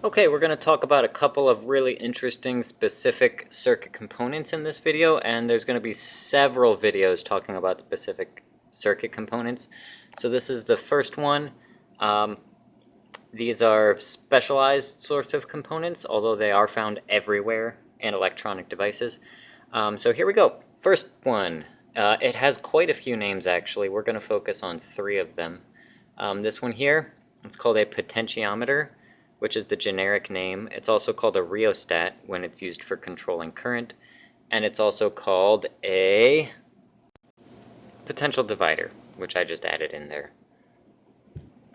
Okay, we're going to talk about a couple of really interesting specific circuit components in this video, and there's going to be several videos talking about specific circuit components. So this is the first one. These are specialized sorts of components, although they are found everywhere in electronic devices. So here we go. First one. It has quite a few names, actually. We're going to focus on three of them. This one here, it's called a potentiometer, which is the generic name. It's also called a rheostat when it's used for controlling current. And it's also called a potential divider, which I just added in there.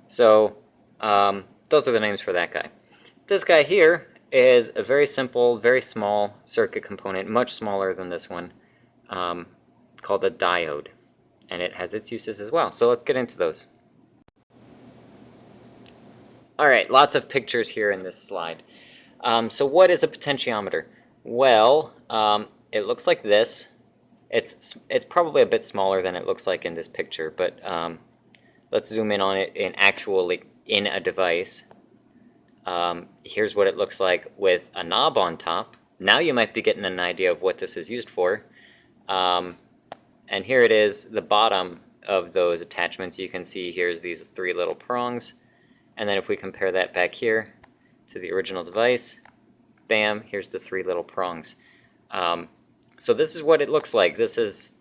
So those are the names for that guy. This guy here is a very simple, very small circuit component, much smaller than this one, called a diode. And it has its uses as well. So let's get into those. All right, lots of pictures here in this slide. So what is a potentiometer? Well, it looks like this. It's probably a bit smaller than it looks like in this picture, but let's zoom in on it in a device. Here's what it looks like with a knob on top. Now you might be getting an idea of what this is used for. And here it is, the bottom of those attachments. You can see here's these three little prongs. And then if we compare that back here to the original device, bam, here's the three little prongs. So this is what it looks like. This is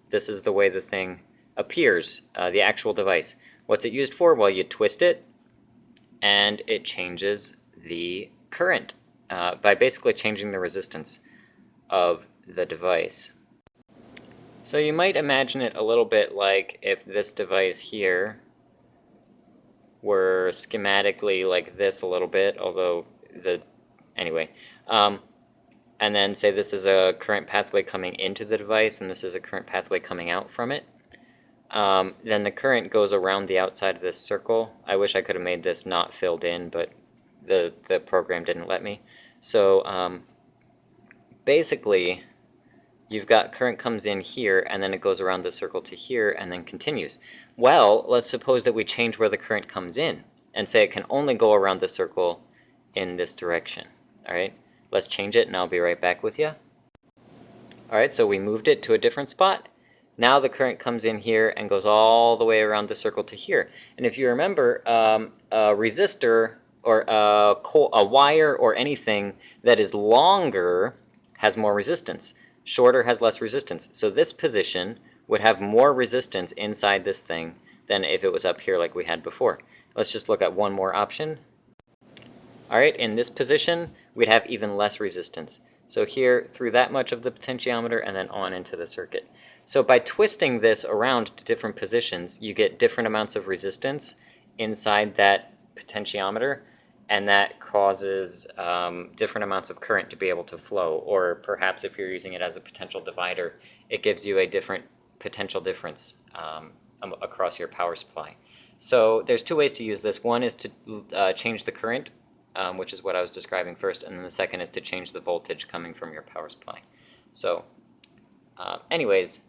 the way the thing appears, the actual device. What's it used for? Well, you twist it, and it changes the current by basically changing the resistance of the device. So you might imagine it a little bit like if this device here were schematically like this a little bit, although anyway. And then say this is a current pathway coming into the device and this is a current pathway coming out from it. Then the current goes around the outside of this circle. I wish I could have made this not filled in, but the program didn't let me. So basically, you've got current comes in here and then it goes around the circle to here and then continues. Well, let's suppose that we change where the current comes in and say it can only go around the circle in this direction. All right, let's change it and I'll be right back with you. All right, so we moved it to a different spot. Now the current comes in here and goes all the way around the circle to here. And if you remember, a resistor or a wire or anything that is longer has more resistance. Shorter has less resistance. So this position would have more resistance inside this thing than if it was up here like we had before. Let's just look at one more option. All right, in this position, we'd have even less resistance. So here, through that much of the potentiometer and then on into the circuit. So by twisting this around to different positions, you get different amounts of resistance inside that potentiometer, and that causes different amounts of current to be able to flow. Or perhaps if you're using it as a potential divider, it gives you a different potential difference across your power supply. So there's two ways to use this. One is to change the current, which is what I was describing first, and then the second is to change the voltage coming from your power supply. So anyways,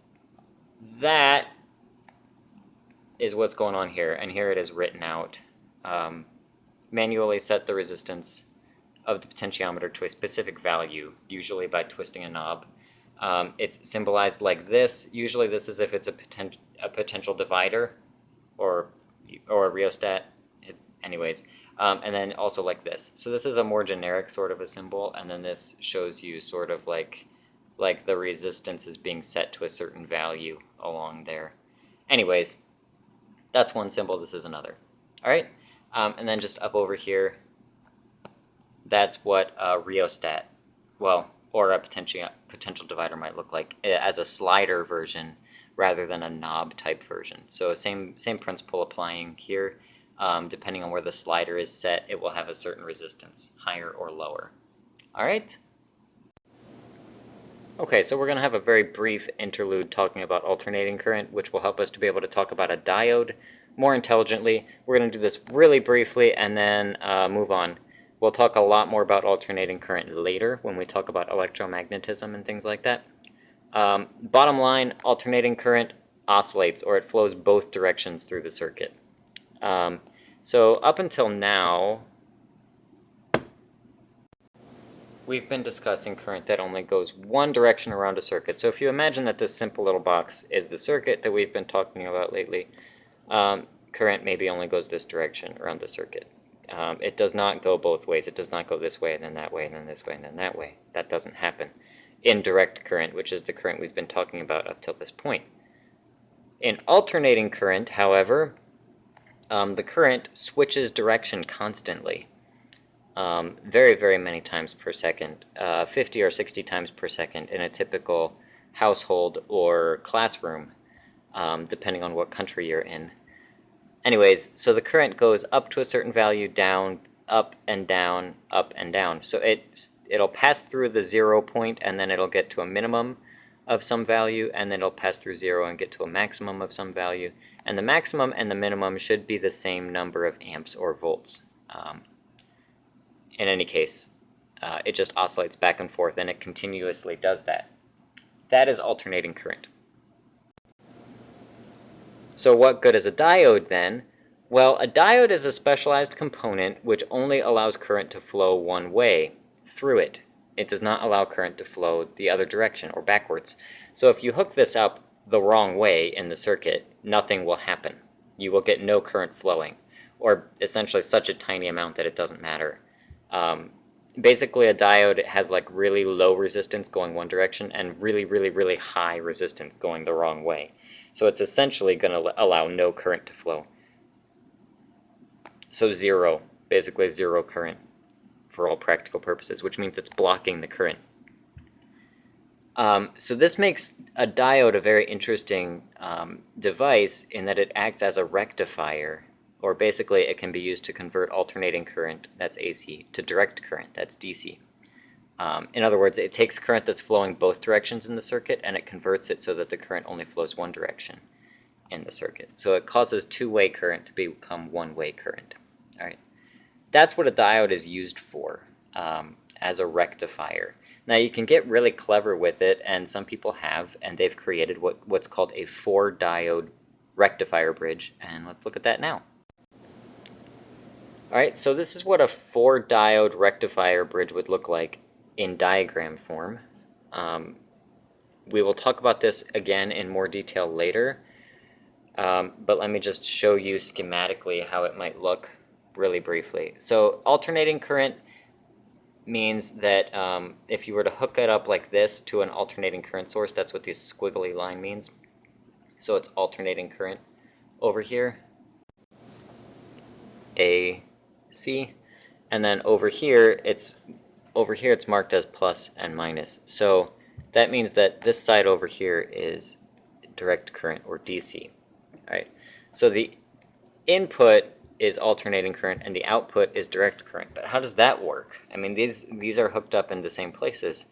that is what's going on here, and here it is written out. Manually set the resistance of the potentiometer to a specific value, usually by twisting a knob. It's symbolized like this. Usually this is if it's a potential divider or a rheostat, anyways. And then also like this. So this is a more generic sort of a symbol, and then this shows you sort of like the resistance is being set to a certain value along there. Anyways, that's one symbol, this is another. All right, and then just up over here, that's what a rheostat, well, or a potential divider might look like as a slider version rather than a knob type version. So same principle applying here. Depending on where the slider is set, it will have a certain resistance, higher or lower. All right? Okay, so we're going to have a very brief interlude talking about alternating current, which will help us to be able to talk about a diode more intelligently. We're going to do this really briefly and then move on. We'll talk a lot more about alternating current later when we talk about electromagnetism and things like that. Bottom line, alternating current oscillates, or it flows both directions through the circuit. So up until now, we've been discussing current that only goes one direction around a circuit. So if you imagine that this simple little box is the circuit that we've been talking about lately, current maybe only goes this direction around the circuit. It does not go both ways. It does not go this way and then that way and then this way and then that way. That doesn't happen in direct current, which is the current we've been talking about up till this point. In alternating current, however, the current switches direction constantly, very, very many times per second, 50 or 60 times per second in a typical household or classroom, depending on what country you're in. Anyways, so the current goes up to a certain value, down, up and down, up and down. So it'll pass through the 0 point, and then it'll get to a minimum of some value, and then it'll pass through 0 and get to a maximum of some value. And the maximum and the minimum should be the same number of amps or volts. In any case, it just oscillates back and forth, and it continuously does that. That is alternating current. So what good is a diode then? Well, a diode is a specialized component which only allows current to flow one way through it. It does not allow current to flow the other direction or backwards. So if you hook this up the wrong way in the circuit, nothing will happen. You will get no current flowing, or essentially such a tiny amount that it doesn't matter. Basically, a diode has like really low resistance going one direction and really, really, really high resistance going the wrong way. So it's essentially going to allow no current to flow. So zero, basically zero current for all practical purposes, which means it's blocking the current. So this makes a diode a very interesting device in that it acts as a rectifier, or basically it can be used to convert alternating current, that's AC, to direct current, that's DC. In other words, it takes current that's flowing both directions in the circuit and it converts it so that the current only flows one direction in the circuit. So it causes two-way current to become one-way current. All right. That's what a diode is used for, as a rectifier. Now you can get really clever with it, and some people have, and they've created what's called a four-diode rectifier bridge, and let's look at that now. All right, so this is what a four-diode rectifier bridge would look like in diagram form. We will talk about this again in more detail later, but let me just show you schematically how it might look really briefly. So alternating current means that if you were to hook it up like this to an alternating current source, that's what this squiggly line means. So it's alternating current over here, AC, and then over here it's marked as plus and minus. So that means that this side over here is direct current, or DC. All right. So the input is alternating current and the output is direct current. But how does that work? I mean, these are hooked up in the same places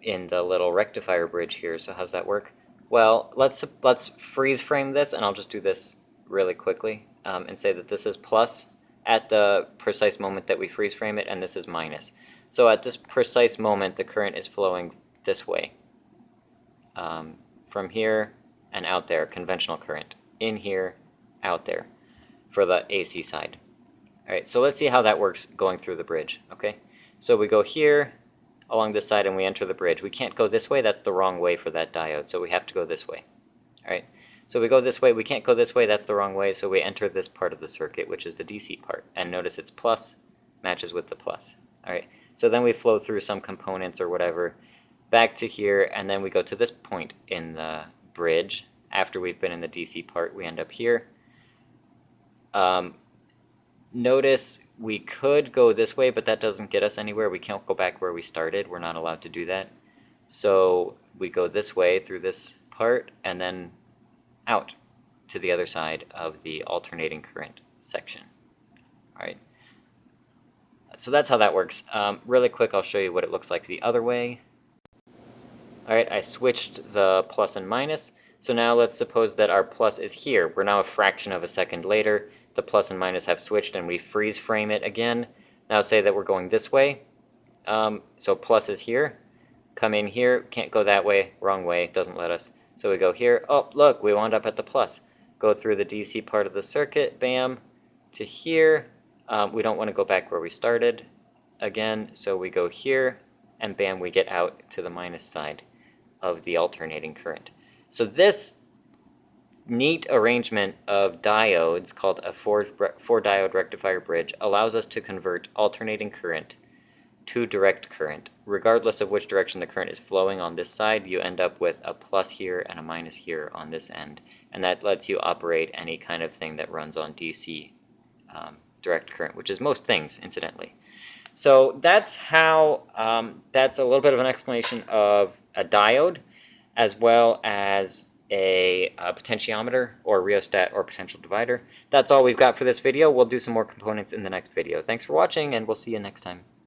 in the little rectifier bridge here. So how does that work? Well, let's freeze frame this, and I'll just do this really quickly and say that this is plus at the precise moment that we freeze frame it, and this is minus. So at this precise moment, the current is flowing this way, from here and out there, conventional current, in here, out there, for the AC side. All right, so let's see how that works going through the bridge, okay? So we go here along this side and we enter the bridge. We can't go this way, that's the wrong way for that diode, so we have to go this way. All right, so we go this way, we can't go this way, that's the wrong way, so we enter this part of the circuit, which is the DC part. And notice it's plus, matches with the plus. All right, so then we flow through some components or whatever, back to here, and then we go to this point in the bridge. After we've been in the DC part, we end up here. Notice we could go this way, but that doesn't get us anywhere. We can't go back where we started. We're not allowed to do that. So we go this way through this part and then out to the other side of the alternating current section. All right. So that's how that works. Really quick, I'll show you what it looks like the other way. All right, I switched the plus and minus. So now let's suppose that our plus is here. We're now a fraction of a second later. The plus and minus have switched and we freeze frame it again. Now say that we're going this way. So plus is here. Come in here, can't go that way, wrong way, doesn't let us. So we go here. Oh, look, we wound up at the plus. Go through the DC part of the circuit, bam, to here. We don't want to go back where we started. again. So we go here, and bam, we get out to the minus side of the alternating current. So this neat arrangement of diodes called a four-diode rectifier bridge allows us to convert alternating current to direct current. Regardless of which direction the current is flowing on this side, you end up with a plus here and a minus here on this end, and that lets you operate any kind of thing that runs on DC direct current, which is most things, incidentally. So that's how, that's a little bit of an explanation of a diode, as well as a potentiometer or rheostat or potential divider. That's all we've got for this video. We'll do some more components in the next video. Thanks for watching, and we'll see you next time.